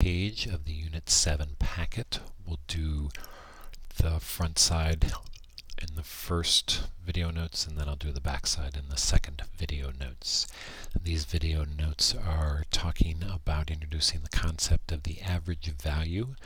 page of the Unit 7 packet. We'll do the front side in the first video notes, and then I'll do the back side in the second video notes. These video notes are talking about introducing the concept of the average value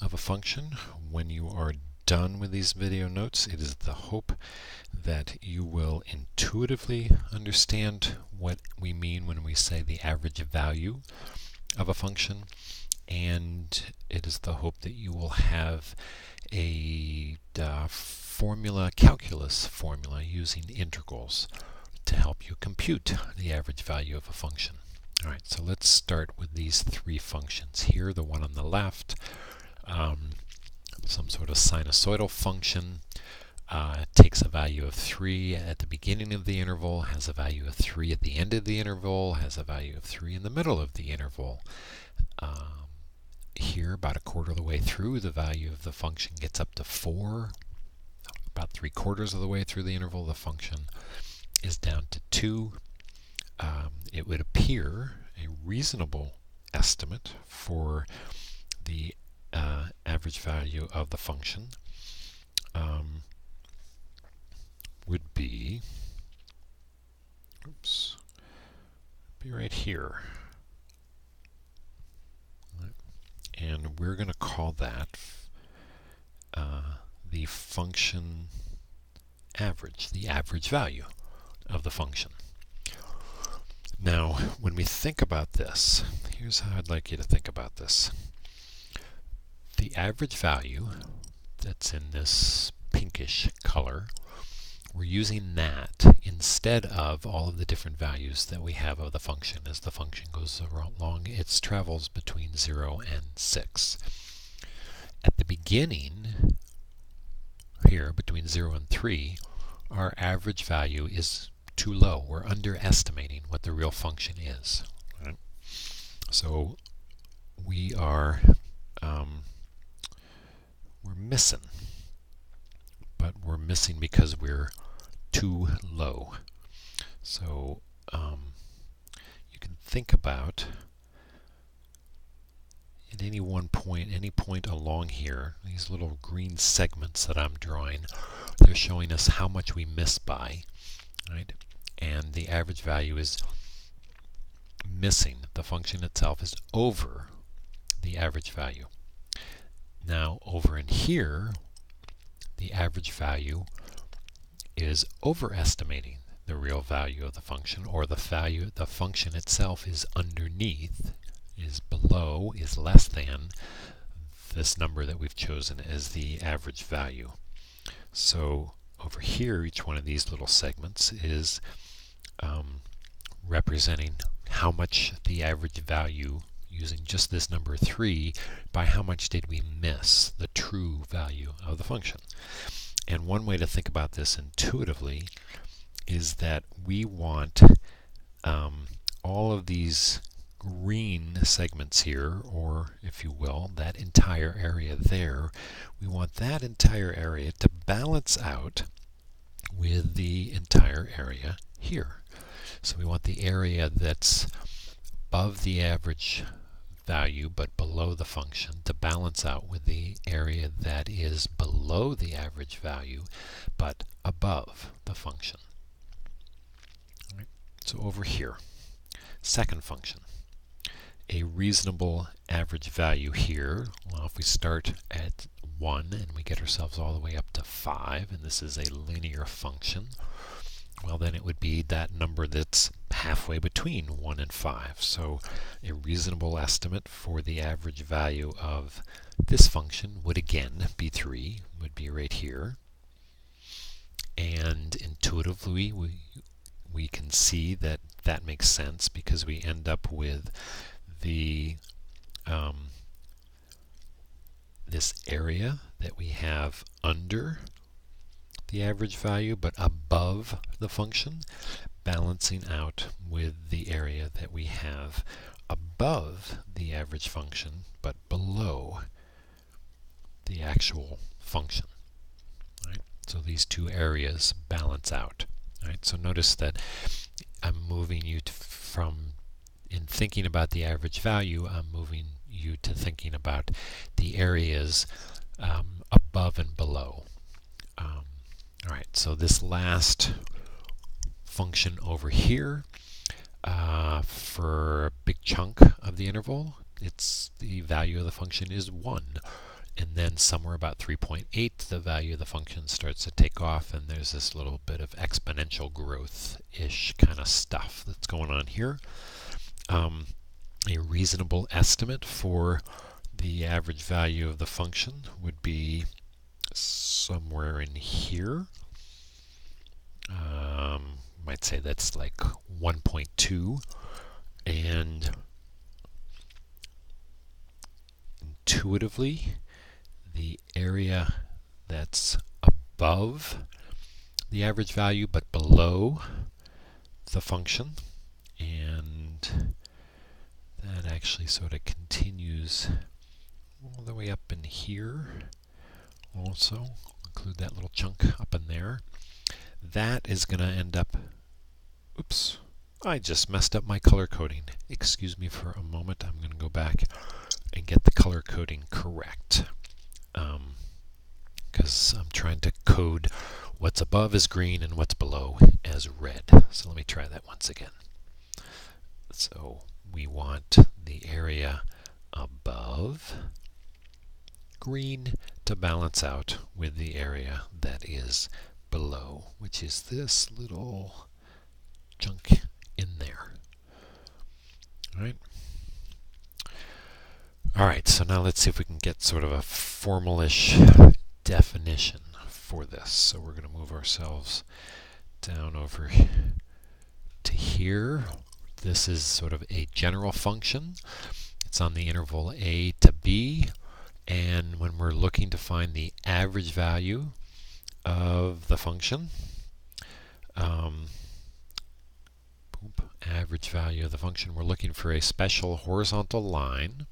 of a function. When you are done with these video notes, it is the hope that you will intuitively understand what we mean when we say the average value of a function, and it is the hope that you will have a calculus formula using integrals to help you compute the average value of a function. Alright, so let's start with these three functions here. The one on the left, some sort of sinusoidal function, takes a value of 3 at the beginning of the interval, has a value of 3 at the end of the interval, has a value of 3 in the middle of the interval. Here, about a quarter of the way through, the value of the function gets up to 4. About 3/4 of the way through the interval, the function is down to 2. It would appear a reasonable estimate for the average value of the function would be, right here. And we're going to call that the function average, the average value of the function. Now, when we think about this, here's how I'd like you to think about this. The average value that's in this pinkish color, we're using that instead of all of the different values that we have of the function. As the function goes along, it travels between 0 and 6. At the beginning, here between 0 and 3, our average value is too low. We're underestimating what the real function is. Right? So we are we're missing, but we're missing because we're too low. So you can think about at any one point, any point along here, these little green segments that I'm drawing, they're showing us how much we miss by, right? And the average value is missing. The function itself is over the average value. Now over in here, the average value is overestimating the real value of the function, or the function itself is underneath, is below, is less than this number that we've chosen as the average value. So over here, each one of these little segments is representing how much the average value, using just this number 3, by how much did we miss the true value of the function. And one way to think about this intuitively is that we want all of these green segments here, or if you will, that entire area there, we want that entire area to balance out with the entire area here. So we want the area that's above the average value but below the function to balance out with the area that is below the average value but above the function. All right. So over here, second function, a reasonable average value here. Well, if we start at 1 and we get ourselves all the way up to 5, and this is a linear function, well, then it would be that number that's halfway between 1 and 5. So a reasonable estimate for the average value of this function would again be 3, would be right here. And intuitively we can see that that makes sense, because we end up with the this area that we have under the average value but above the function, balancing out with the area that we have above the average function but below the actual function. Right? So these two areas balance out. Right? So notice that I'm moving you from, in thinking about the average value, I'm moving you you to thinking about the areas above and below. Alright, so this last function over here, for a big chunk of the interval, the value of the function is 1. And then somewhere about 3.8, the value of the function starts to take off, and there's this little bit of exponential growth-ish kind of stuff that's going on here. A reasonable estimate for the average value of the function would be somewhere in here. Might say that's like 1.2, and intuitively the area that's above the average value but below the function, and that actually sort of continues all the way up in here also. Include that little chunk up in there. That is going to end up, oops, I just messed up my color coding. Excuse me for a moment. I'm going to go back and get the color coding correct, because I'm trying to code what's above as green and what's below as red. So let me try that once again. So we want the area above green to balance out with the area that is below, which is this little chunk in there. Alright, so now let's see if we can get sort of a formalish definition for this. So we're going to move ourselves down over to here. This is sort of a general function. It's on the interval a to b, and when we're looking to find the average value of the function, average value of the function, we're looking for a special horizontal line.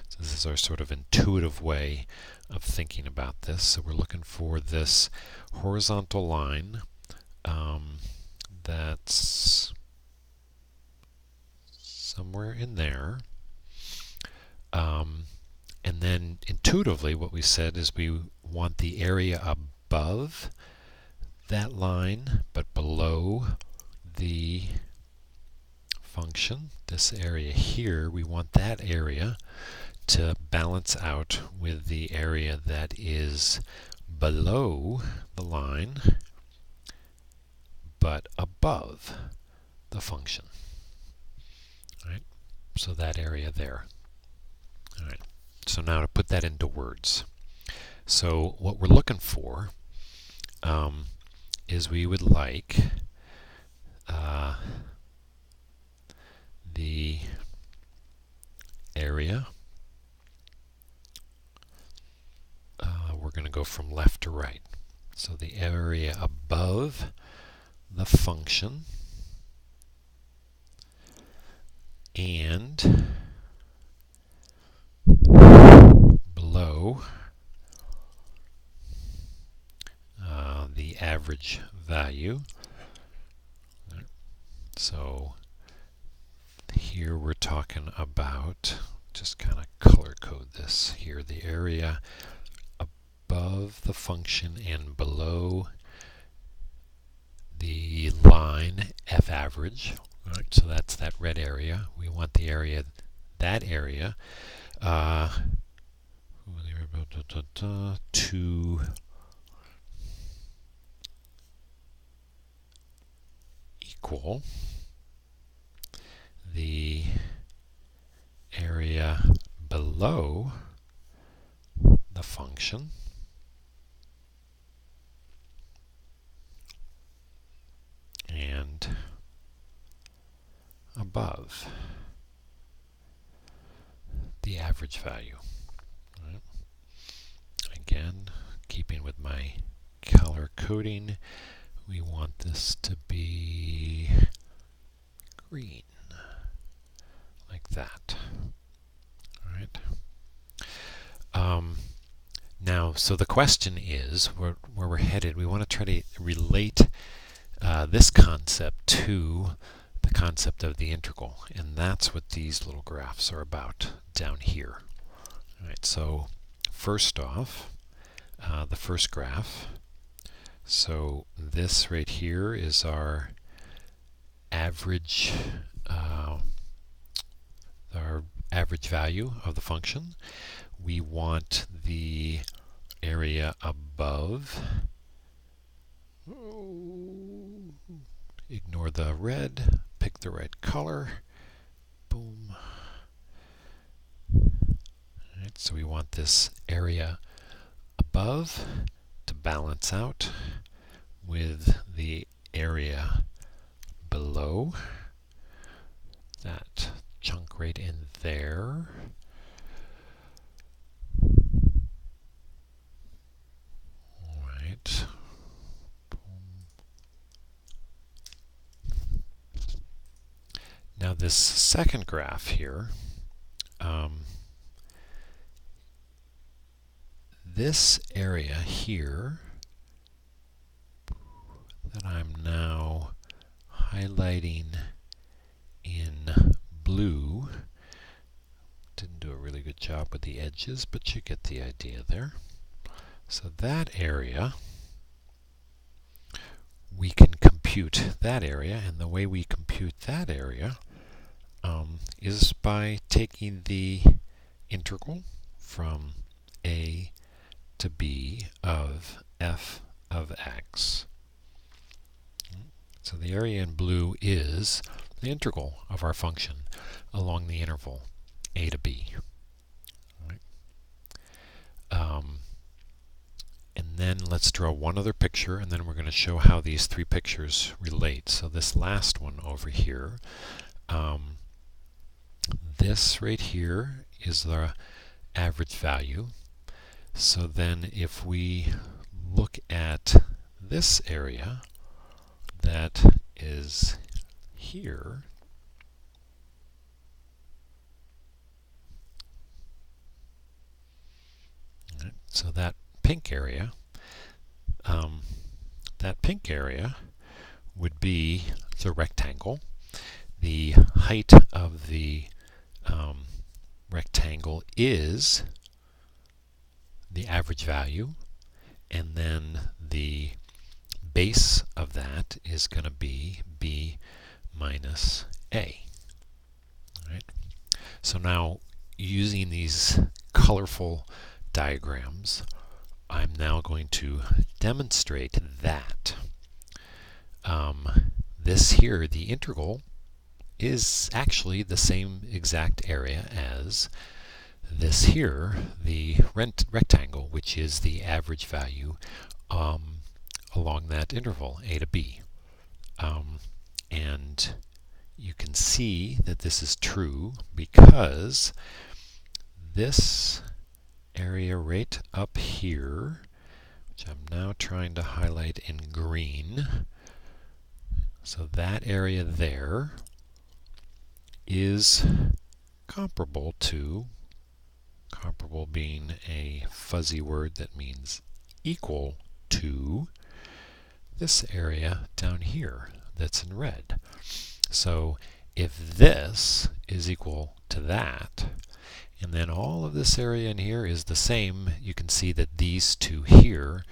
So this is our sort of intuitive way of thinking about this. So we're looking for this horizontal line that's somewhere in there. And then intuitively what we said is we want the area above that line but below the function. This area here, we want that area to balance out with the area that is below the line but above the function. Alright, so that area there. Alright, so now to put that into words. So what we're looking for is we would like the area, we're going to go from left to right. So the area above the function and below the average value. So here we're talking about, just kind of color code this here, the area above the function and below the line f average. Right, so that's that red area. We want the area, that area, to equal the area below the function and above the average value. Right. Again, keeping with my color coding, we want this to be green, like that. All right. Now, so the question is, where we're headed, we want to try to relate this concept to the concept of the integral, and that's what these little graphs are about down here. so first off, the first graph. So this right here is our average value of the function. We want the area above. Ignore the red, pick the right color. Boom. Alright, so we want this area above to balance out with the area below. That chunk right in there. Alright. Now this second graph here, this area here that I'm now highlighting in blue, didn't do a really good job with the edges, but you get the idea there. So that area, we can compute that area, and the way we compute that area is by taking the integral from a to b of f of x. So the area in blue is the integral of our function along the interval a to b. Right. And then let's draw one other picture, and then we're going to show how these three pictures relate. So this last one over here, this right here is the average value. So then if we look at this area that is here, so that pink area, would be the rectangle. The height of the rectangle is the average value, and then the base of that is going to be b minus a. All right. So now, using these colorful diagrams, I'm now going to demonstrate that this here, the integral, is actually the same exact area as this here, the rectangle, which is the average value along that interval, a to b. And you can see that this is true because this area right up here, which I'm now trying to highlight in green, so that area there is comparable to, comparable being a fuzzy word that means equal to, this area down here that's in red. So if this is equal to that, and then all of this area in here is the same, you can see that these two here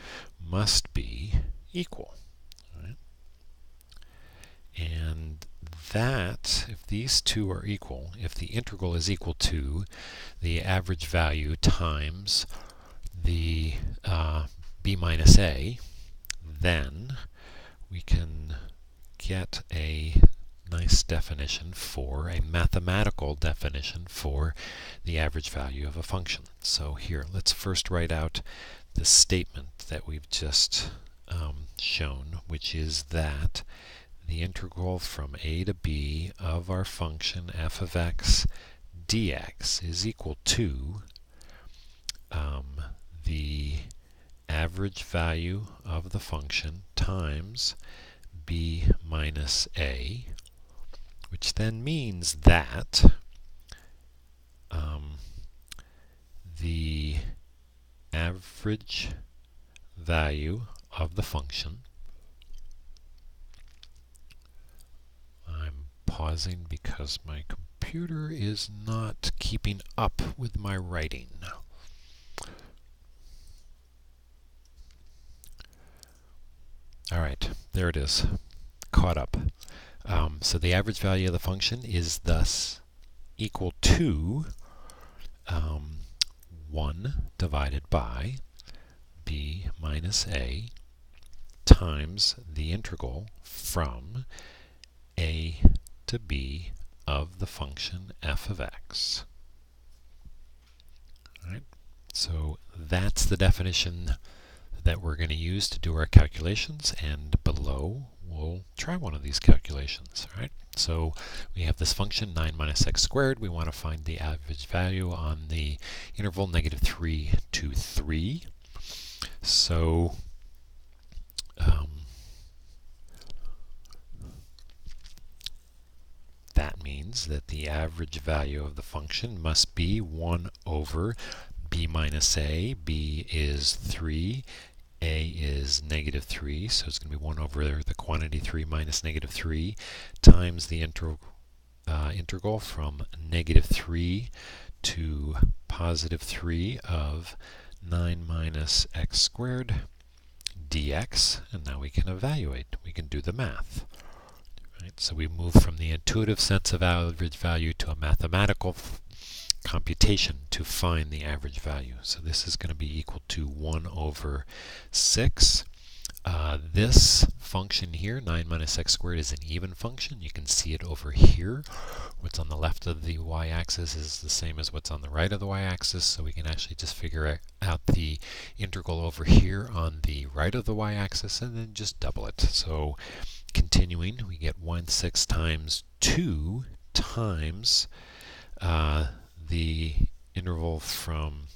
must be equal. Right? And that, if these two are equal, if the integral is equal to the average value times the b minus a, then we can get a nice definition for, a mathematical definition for the average value of a function. So here, let's first write out the statement that we've just shown, which is that the integral from a to b of our function f of x dx is equal to the average value of the function times b minus a, which then means that the average value of the function, I'm pausing because my computer is not keeping up with my writing. All right, there it is, caught up. So the average value of the function is thus equal to 1 divided by b minus a times the integral from a to b of the function f of x. All right, so that's the definition that we're going to use to do our calculations, and below we'll try one of these calculations. All right, so we have this function 9 minus x squared. We want to find the average value on the interval -3 to 3. So that means that the average value of the function must be 1 over b minus a. B is 3. A is -3, so it's going to be 1 over the quantity 3 minus -3 times the integral from -3 to +3 of 9 minus x squared dx. And now we can evaluate. We can do the math. Right? So we move from the intuitive sense of average value to a mathematical computation to find the average value. So this is going to be equal to 1 over 6. This function here, 9 minus x squared, is an even function. You can see it over here. What's on the left of the y-axis is the same as what's on the right of the y-axis, so we can actually just figure out the integral over here on the right of the y-axis and then just double it. So continuing, we get 1/6 times 2 times the integral from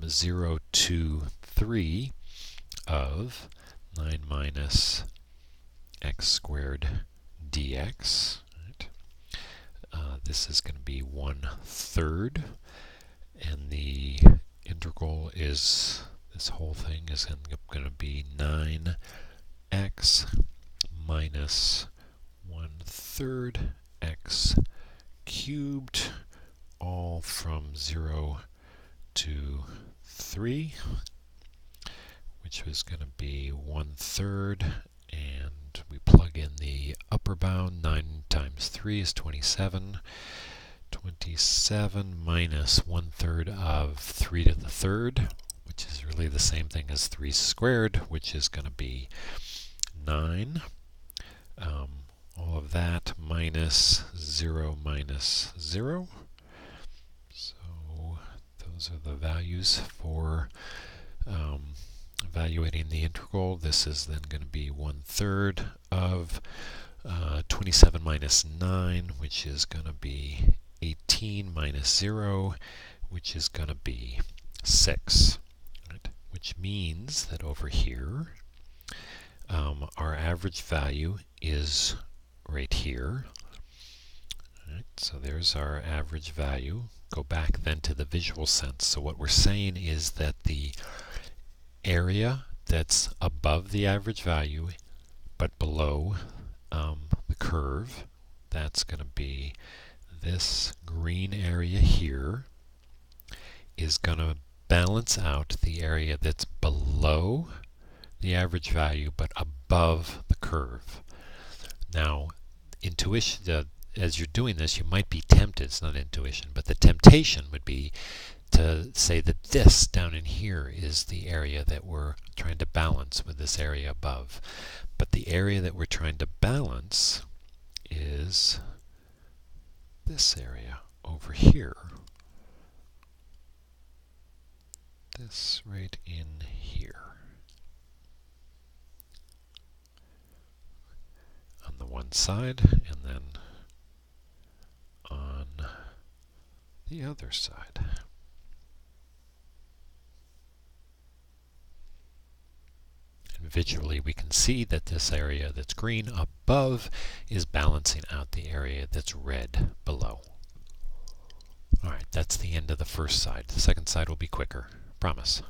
0 to 3 of 9 minus x squared dx. Right? This is going to be 1/3, and the integral is, this whole thing is going to be 9x minus 1/3 x cubed, all from 0 to 3, which was going to be 1/3, and we plug in the upper bound. 9 times 3 is 27. 27 minus 1/3 of 3 to the third, which is really the same thing as 3 squared, which is going to be 9. All of that minus 0 minus 0. So those are the values for evaluating the integral. This is then going to be 1/3 of 27 minus 9, which is going to be 18, minus 0, which is going to be 6. Right? Which means that over here, our average value is right here. Right, so there's our average value. Go back then to the visual sense. So what we're saying is that the area that's above the average value but below the curve, that's going to be this green area here, is going to balance out the area that's below the average value but above the curve. Now, intuition, as you're doing this, you might be tempted, it's not intuition, but the temptation would be to say that this down in here is the area that we're trying to balance with this area above. But the area that we're trying to balance is this area over here. This right in here. On the one side, and then on the other side. And visually we can see that this area that's green above is balancing out the area that's red below. Alright, that's the end of the first side. The second side will be quicker. Promise.